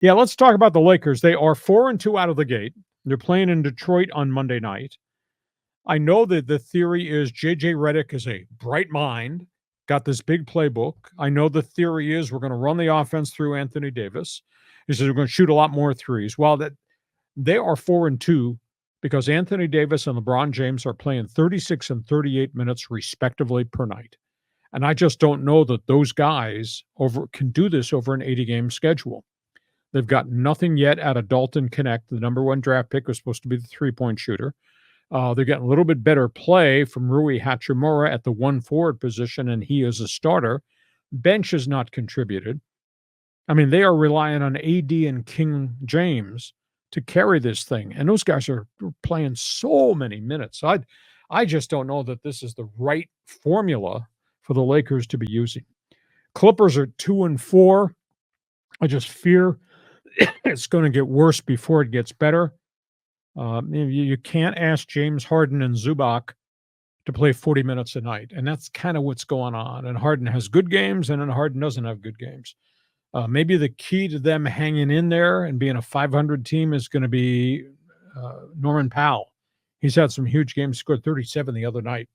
Yeah, let's talk about the Lakers. They are 4-2 out of the gate. They're playing in Detroit on Monday night. I know that the theory is J.J. Redick is a bright mind, got this big playbook. I know the theory is we're going to run the offense through Anthony Davis. He says we're going to shoot a lot more threes. Well, that they are 4-2 because Anthony Davis and LeBron James are playing 36 and 38 minutes respectively per night. And I just don't know that those guys can do this over an 80-game schedule. They've got nothing yet out of Dalton Connect. The number one draft pick was supposed to be the three-point shooter. They're getting a little bit better play from Rui Hachimura at the 1 forward position, and he is a starter. Bench has not contributed. I mean, they are relying on AD and King James to carry this thing, and those guys are playing so many minutes. I just don't know that this is the right formula for the Lakers to be using. Clippers are 2-4. I just fear it's going to get worse before it gets better. You can't ask James Harden and Zubac to play 40 minutes a night, and that's kind of what's going on. And Harden has good games, and then Harden doesn't have good games. Maybe the key to them hanging in there and being a 500 team is going to be Norman Powell. He's had some huge games, scored 37 the other night,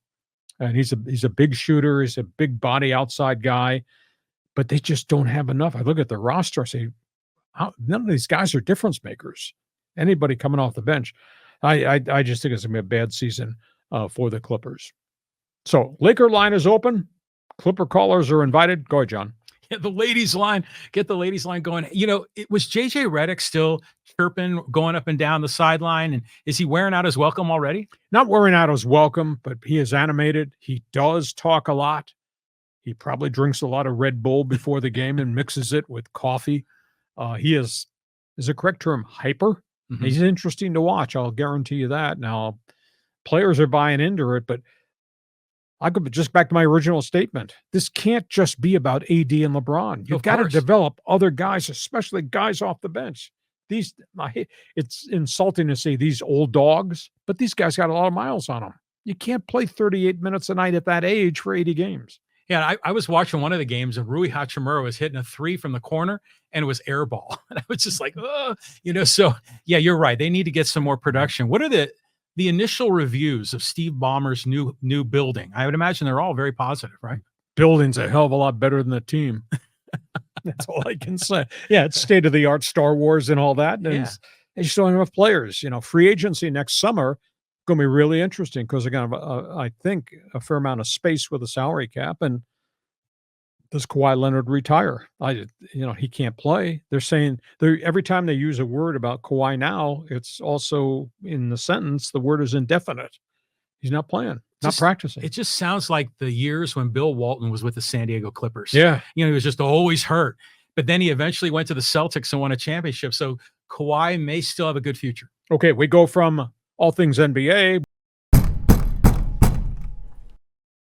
and he's a big shooter. He's a big body outside guy, but they just don't have enough. I look at the roster, I say, none of these guys are difference makers. Anybody coming off the bench. I just think it's going to be a bad season for the Clippers. So Laker line is open. Clipper callers are invited. Go ahead, John. Yeah, the ladies line. Get the ladies line going. You know, it was J.J. Redick still chirping, going up and down the sideline, and is he wearing out his welcome already? Not wearing out his welcome, but he is animated. He does talk a lot. He probably drinks a lot of Red Bull before the game and mixes it with coffee. He is the correct term, hyper? Mm-hmm. He's interesting to watch. I'll guarantee you that. Now, players are buying into it, but I go just back to my original statement. This can't just be about AD and LeBron. You've got to develop other guys, especially guys off the bench. It's insulting to say these old dogs, but these guys got a lot of miles on them. You can't play 38 minutes a night at that age for 80 games. Yeah, I was watching one of the games, and Rui Hachimura was hitting a three from the corner, and it was air ball. And I was just like, so, yeah, you're right. They need to get some more production. What are the initial reviews of Steve Ballmer's new building? I would imagine they're all very positive, right? Building's a hell of a lot better than the team. That's all I can say. Yeah, it's state-of-the-art Star Wars and all that. And they just don't have enough players. You know, free agency next summer going to be really interesting because they're going to have, I think, a fair amount of space with a salary cap. And does Kawhi Leonard retire? He can't play. They're saying every time they use a word about Kawhi now, it's also in the sentence, the word is indefinite. He's not playing, not practicing. It just sounds like the years when Bill Walton was with the San Diego Clippers. Yeah. He was just always hurt. But then he eventually went to the Celtics and won a championship. So Kawhi may still have a good future. Okay, we go from all things NBA.